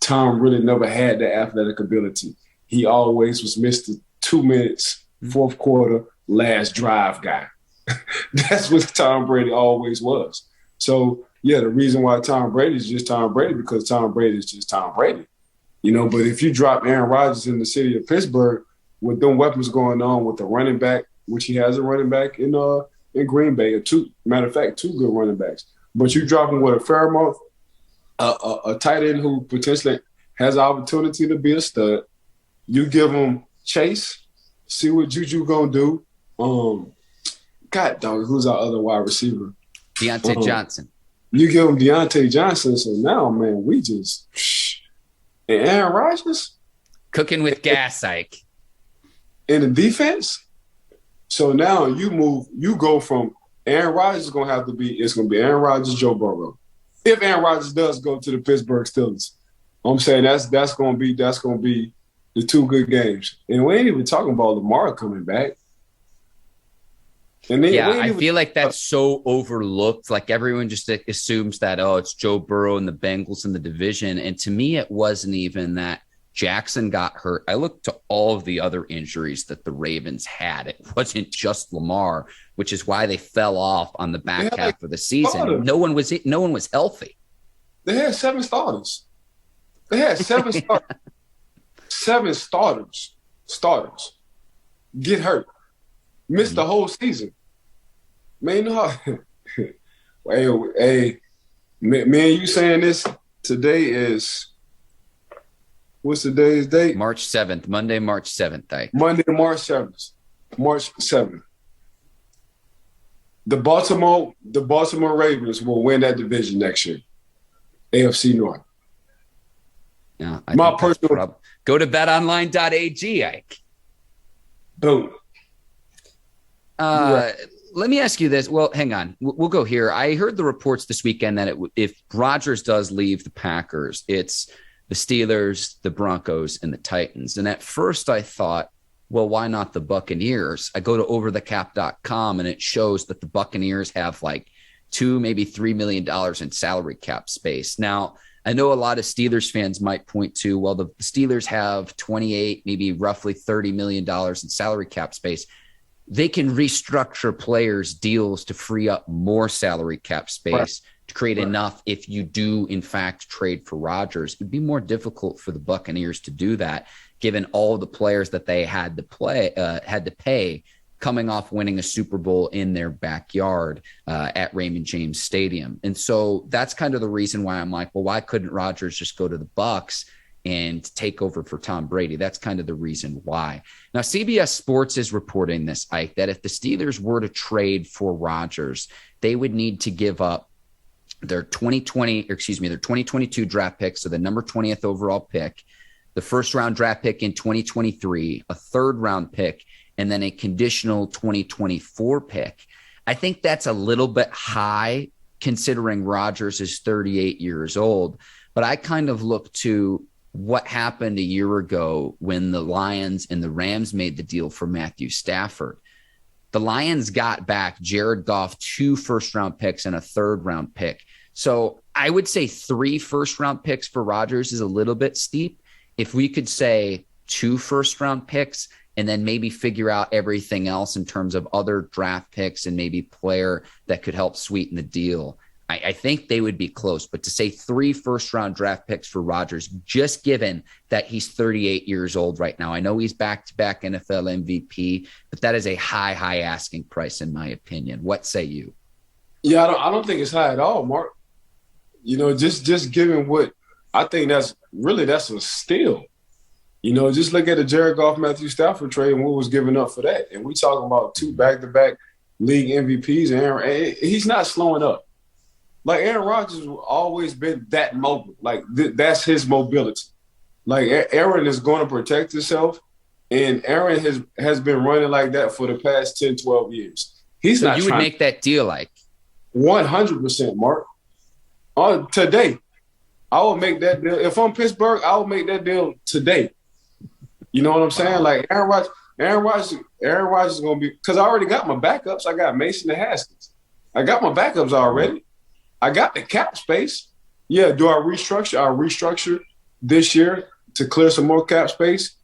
Tom really never had the athletic ability. He always was Mr. 2 minutes, fourth quarter, last drive guy. That's what Tom Brady always was. So, yeah, the reason why Tom Brady is just Tom Brady, because Tom Brady is just Tom Brady. But if you drop Aaron Rodgers in the city of Pittsburgh with them weapons going on with the running back, which he has a running back in Green Bay, matter of fact, 2 good running backs. But you drop him with a fair amount, a tight end who potentially has the opportunity to be a stud. You give him Chase, see what Juju gonna do. God, dog, who's our other wide receiver? Deontay Johnson. You give him Deontay Johnson, so now, man, we just – and Aaron Rodgers? Cooking with gas, Ike. In the defense? So now you go from Aaron Rodgers is going to have to be – it's going to be Aaron Rodgers, Joe Burrow. If Aaron Rodgers does go to the Pittsburgh Steelers, I'm saying that's going to be the 2 good games. And we ain't even talking about Lamar coming back. I feel like that's so overlooked. Like, everyone just assumes that, it's Joe Burrow and the Bengals in the division. And to me, it wasn't even that Jackson got hurt. I looked to all of the other injuries that the Ravens had. It wasn't just Lamar, which is why they fell off on the back half of the season. No one was healthy. They had 7 starters. They had 7 starters. 7 starters get hurt. Missed the whole season. Man, hey, man, you saying this today is, what's today's date? March 7th, Monday, March 7th. Monday, March 7th. The Baltimore Ravens will win that division next year. AFC North. Yeah, my personal. Go to betonline.ag, Ike. Boom. Let me ask you this. Well, hang on. We'll go here. I heard the reports this weekend that if Rodgers does leave the Packers, it's the Steelers, the Broncos, and the Titans. And at first I thought, well, why not the Buccaneers? I go to overthecap.com and it shows that the Buccaneers have like $2, maybe $3 million in salary cap space. Now, I know a lot of Steelers fans might point to, well, the Steelers have 28, maybe roughly $30 million in salary cap space. They can restructure players' deals to free up more salary cap space to create enough if you do, in fact, trade for Rodgers. It would be more difficult for the Buccaneers to do that, given all the players that they had to pay coming off winning a Super Bowl in their backyard at Raymond James Stadium. And so that's kind of the reason why I'm like, well, why couldn't Rodgers just go to the Bucs and take over for Tom Brady? That's kind of the reason why. Now, CBS Sports is reporting this, Ike, that if the Steelers were to trade for Rodgers, they would need to give up their 2022 draft pick, so the number 20th overall pick, the first-round draft pick in 2023, a third-round pick, and then a conditional 2024 pick. I think that's a little bit high considering Rodgers is 38 years old, but I kind of look to what happened a year ago when the Lions and the Rams made the deal for Matthew Stafford. The Lions got back Jared Goff, 2 first-round picks and a third-round pick. So I would say 3 first-round picks for Rodgers is a little bit steep. If we could say 2 first-round picks and then maybe figure out everything else in terms of other draft picks and maybe player that could help sweeten the deal, I think they would be close. But to say 3 first-round draft picks for Rodgers, just given that he's 38 years old right now. I know he's back-to-back NFL MVP, but that is a high asking price in my opinion. What say you? Yeah, I don't think it's high at all, Mark. Just given what I think that's a steal. Just look at the Jared Goff, Matthew Stafford trade and what was given up for that. And we talking about 2 back-to-back league MVPs, and he's not slowing up. Like, Aaron Rodgers has always been that mobile. Like, that's his mobility. Like, Aaron is going to protect himself, and Aaron has been running like that for the past 10, 12 years. So you would make that deal, like? 100%, Mark. Today, I will make that deal. If I'm Pittsburgh, I will make that deal today. You know what I'm saying? Like, Aaron Rodgers is going to be – because I already got my backups. I got Mason and Haskins. I got my backups already. I got the cap space. Yeah, do I restructure? I'll restructure this year to clear some more cap space.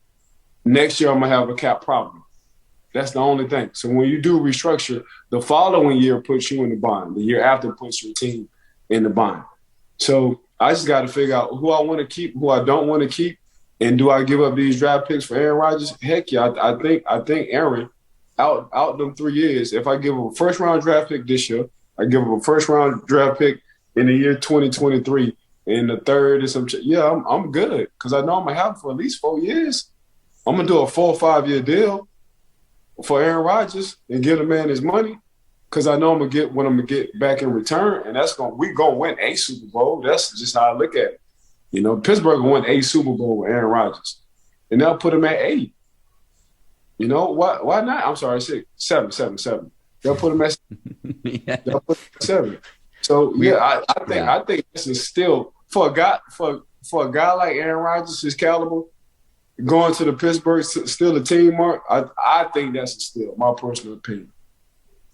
Next year, I'm going to have a cap problem. That's the only thing. So when you do restructure, the following year puts you in the bind. The year after puts your team in the bind. So I just got to figure out who I want to keep, who I don't want to keep, and do I give up these draft picks for Aaron Rodgers? Heck yeah, I think Aaron out them 3 years. If I give him a first-round draft pick this year, I give him a first-round draft pick in the year 2023, and the third is I'm good because I know I'm going to have him for at least 4 years. I'm going to do a 4 or 5 year deal for Aaron Rodgers and give the man his money because I know I'm going to get what I'm going to get back in return, and we're going to win a Super Bowl. That's just how I look at it. Pittsburgh will win a Super Bowl with Aaron Rodgers, and they'll put him at 8. Why not? I'm sorry, 6, 7. They'll put him at 7. So I think this is still for a guy like Aaron Rodgers, his caliber, going to the Pittsburgh Steelers team, Mark. I think that's a steal. My personal opinion.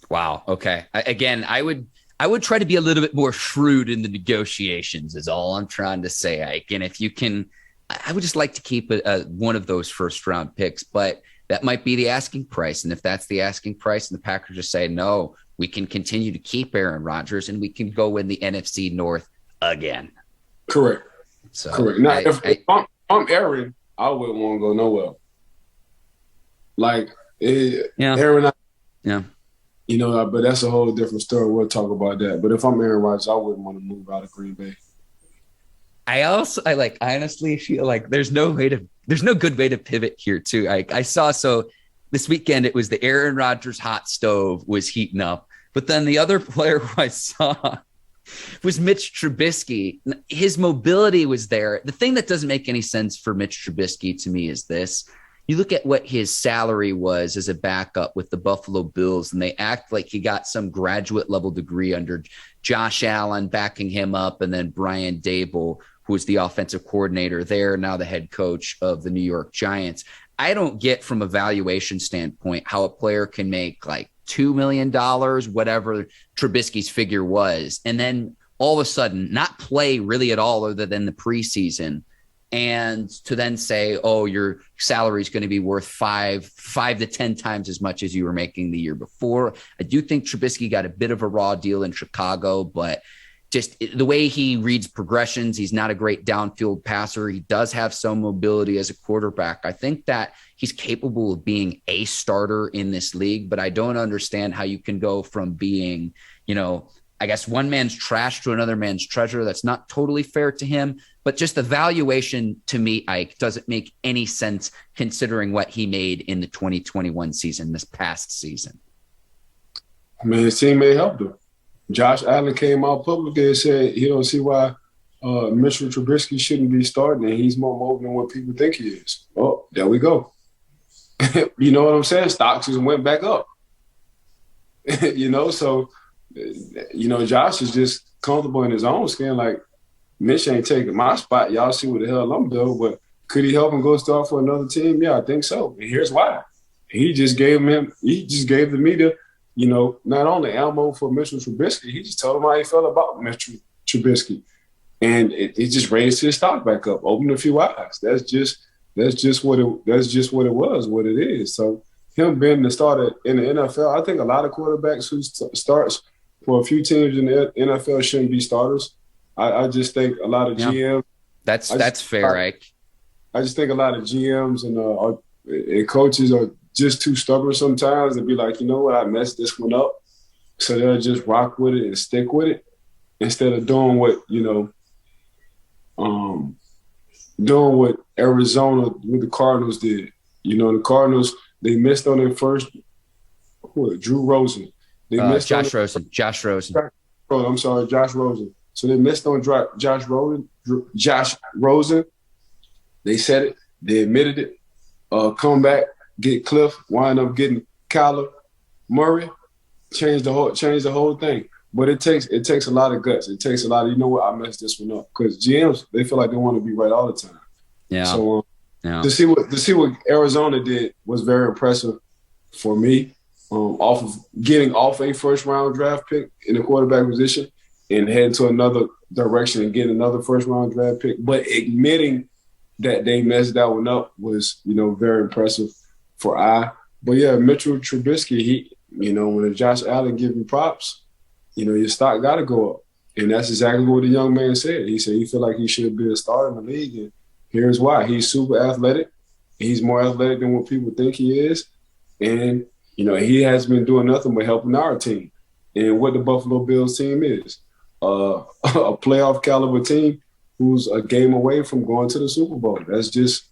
Wow. Okay. I would try to be a little bit more shrewd in the negotiations. Is all I'm trying to say, Ike. And if you can, I would just like to keep one of those first round picks, but that might be the asking price. And if that's the asking price, and the Packers just say no, we can continue to keep Aaron Rodgers and we can go win the NFC North again. Correct. So correct. Now, if I'm Aaron, I wouldn't want to go nowhere. Like, Aaron, but that's a whole different story. We'll talk about that. But if I'm Aaron Rodgers, I wouldn't want to move out of Green Bay. I honestly feel like there's no good way to pivot here too. I saw, so this weekend it was the Aaron Rodgers hot stove was heating up, but then the other player who I saw was Mitch Trubisky. His mobility was there. The thing that doesn't make any sense for Mitch Trubisky to me is this. You look at what his salary was as a backup with the Buffalo Bills, and they act like he got some graduate level degree under Josh Allen backing him up, and then Brian Daboll, who was the offensive coordinator there, now the head coach of the New York Giants. I don't get from a valuation standpoint how a player can make like $2 million, whatever Trubisky's figure was, and then all of a sudden not play really at all other than the preseason, and to then say, oh, your salary is going to be worth five to 10 times as much as you were making the year before. I do think Trubisky got a bit of a raw deal in Chicago, but just the way he reads progressions, he's not a great downfield passer. He does have some mobility as a quarterback. I think that he's capable of being a starter in this league, but I don't understand how you can go from being, I guess one man's trash to another man's treasure. That's not totally fair to him, but just the valuation to me, Ike, doesn't make any sense considering what he made in the 2021 season, this past season. I mean, his teammate helped him. Josh Allen came out publicly and said he don't see why Mitchell Trubisky shouldn't be starting, and he's more mobile than what people think he is. Oh, there we go. You know what I'm saying? Stocks just went back up. So, Josh is just comfortable in his own skin. Like, Mitch ain't taking my spot. Y'all see what the hell I'm doing. But could he help him go start for another team? Yeah, I think so. And here's why. He just gave the media, not only ammo for Mitchell Trubisky, he just told him how he felt about Mitchell Trubisky. And it just raised his stock back up, opened a few eyes. That's just what it was, what it is. So him being the starter in the NFL, I think a lot of quarterbacks who starts for a few teams in the NFL shouldn't be starters. I just think a lot of GMs. That's fair, Ike. I just think a lot of GMs and coaches are just too stubborn sometimes to be like, you know what, I messed this one up. So they'll just rock with it and stick with it instead of doing what, doing what Arizona with the Cardinals did. The Cardinals, they missed on their first Drew Rosen. They missed Josh Rosen. Josh Rosen. I'm sorry, Josh Rosen. So they missed on Josh Rosen. They said it. They admitted it. Come back, get Cliff, wind up getting Kyler Murray, change the whole thing. But it takes a lot of guts. It takes a lot of, you know what, I messed this one up. Because GMs, they feel like they want to be right all the time. Yeah. So to see what Arizona did was very impressive for me. Getting off a first round draft pick in the quarterback position and heading to another direction and getting another first round draft pick, but admitting that they messed that one up was, very impressive for I. But yeah, Mitchell Trubisky, when Josh Allen give you props, your stock got to go up. And that's exactly what the young man said. He said he feel like he should be a starter in the league. And here's why. He's super athletic. He's more athletic than what people think he is. And, he has been doing nothing but helping our team. And what the Buffalo Bills team is, a playoff caliber team who's a game away from going to the Super Bowl. That's just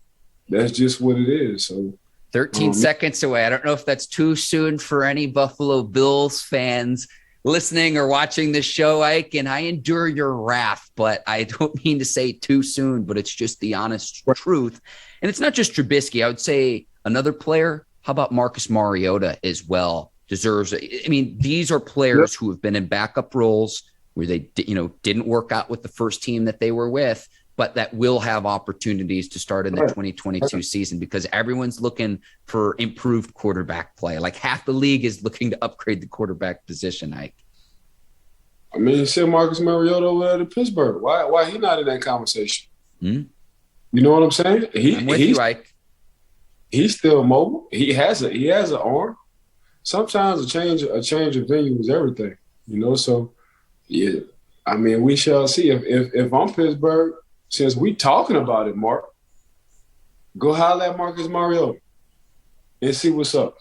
what it is. So 13 seconds away. I don't know if that's too soon for any Buffalo Bills fans listening or watching this show, Ike, and I endure your wrath, but I don't mean to say too soon, but it's just the honest truth. And it's not just Trubisky. I would say another player, how about Marcus Mariota as well, deserves it. I mean, these are players who have been in backup roles where they, didn't work out with the first team that they were with, but that will have opportunities to start in the 2022 season because everyone's looking for improved quarterback play. Like half the league is looking to upgrade the quarterback position, Ike. I mean, you said Marcus Mariota over there to Pittsburgh. Why he not in that conversation? You know what I'm saying? I'm with you, Ike. He's still mobile. He has an arm. Sometimes a change of venue is everything. So yeah. I mean, we shall see. If I'm Pittsburgh, since we talking about it, Mark, go holler at Marcus Mariota and see what's up.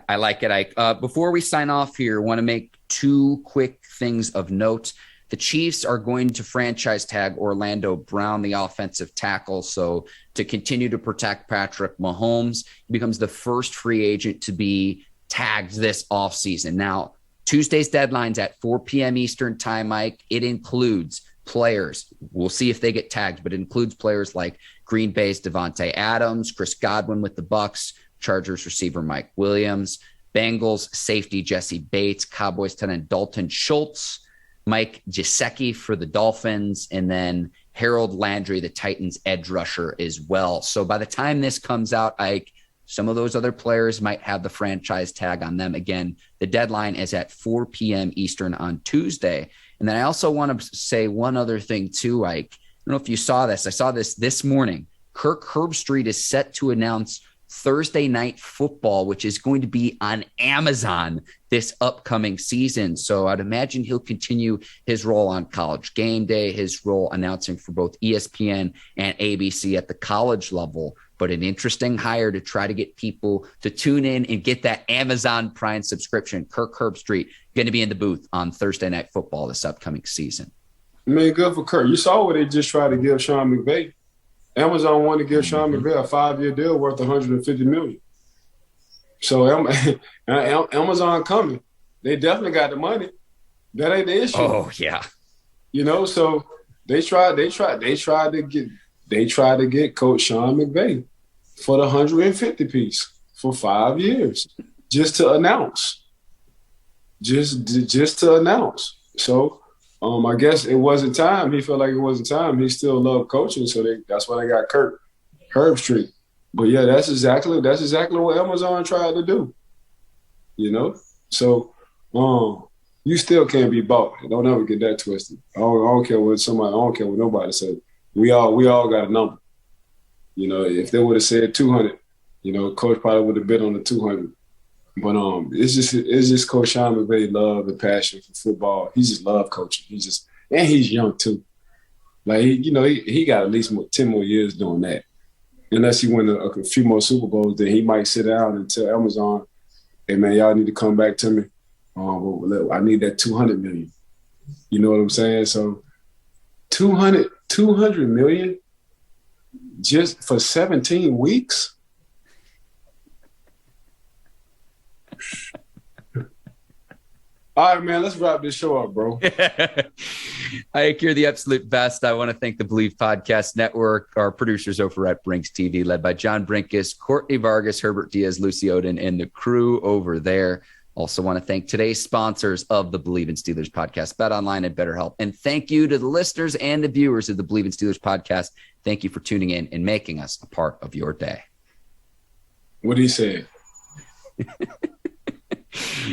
I like it, Ike. Before we sign off here, I want to make two quick things of note. The Chiefs are going to franchise tag Orlando Brown, the offensive tackle. So to continue to protect Patrick Mahomes, he becomes the first free agent to be tagged this offseason. Now, Tuesday's deadline's at 4 p.m. Eastern time, Mike. It includes players. We'll see if they get tagged, but it includes players like Green Bay's Devontae Adams, Chris Godwin with the Bucks, Chargers receiver Mike Williams, Bengals safety Jesse Bates, Cowboys tight end Dalton Schultz, Mike Gesicki for the Dolphins, and then Harold Landry, the Titans edge rusher as well. So by the time this comes out, Ike, some of those other players might have the franchise tag on them. Again, the deadline is at 4 p.m. Eastern on Tuesday. And then I also want to say one other thing too, Ike. I don't know if you saw this. I saw this morning. Kirk Herbstreit is set to announce Thursday Night Football, which is going to be on Amazon this upcoming season. So I'd imagine he'll continue his role on College Game Day, his role announcing for both ESPN and ABC at the college level. But an interesting hire to try to get people to tune in and get that Amazon Prime subscription. Kirk Herbstreit going to be in the booth on Thursday Night Football this upcoming season. I mean, good for Kirk. You saw what they just tried to give Sean McVay. Amazon wanted to give Sean McVay a 5-year deal worth $150 million. So Amazon coming. They definitely got the money. That ain't the issue. Oh yeah. So they tried to get Coach Sean McVay for the 150 piece for 5 years just to announce. Just to announce. So I guess it wasn't time. He felt like it wasn't time. He still loved coaching, so that's why they got Kirk Herbstreit. But yeah, that's exactly what Amazon tried to do. So you still can't be bought. Don't ever get that twisted. I don't care what nobody said. We all got a number. If they would have said 200, Coach probably would have bid on the 200. But it's just Coach Sean McVay's love and passion for football. He just love coaching. And he's young too. Like he got at least 10 more years doing that. Unless he win a few more Super Bowls, then he might sit down and tell Amazon, "Hey man, y'all need to come back to me. I need that $200 million." You know what I'm saying? So 200 million just for 17 weeks. All right, man, let's wrap this show up, bro. Ike, you're the absolute best. I want to thank the Bleav Podcast Network, our producers over at Brinks TV, led by John Brinkus, Courtney Vargas, Herbert Diaz, Lucy Oden, and the crew over there. Also want to thank today's sponsors of the Bleav in Steelers podcast, BetOnline and BetterHelp. And thank you to the listeners and the viewers of the Bleav in Steelers podcast. Thank you for tuning in and making us a part of your day. What did he say?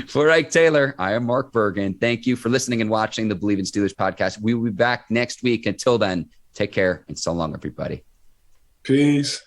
For Ike Taylor, I am Mark Bergin. Thank you for listening and watching the Bleav in Steelers podcast. We will be back next week. Until then, take care and so long, everybody. Peace.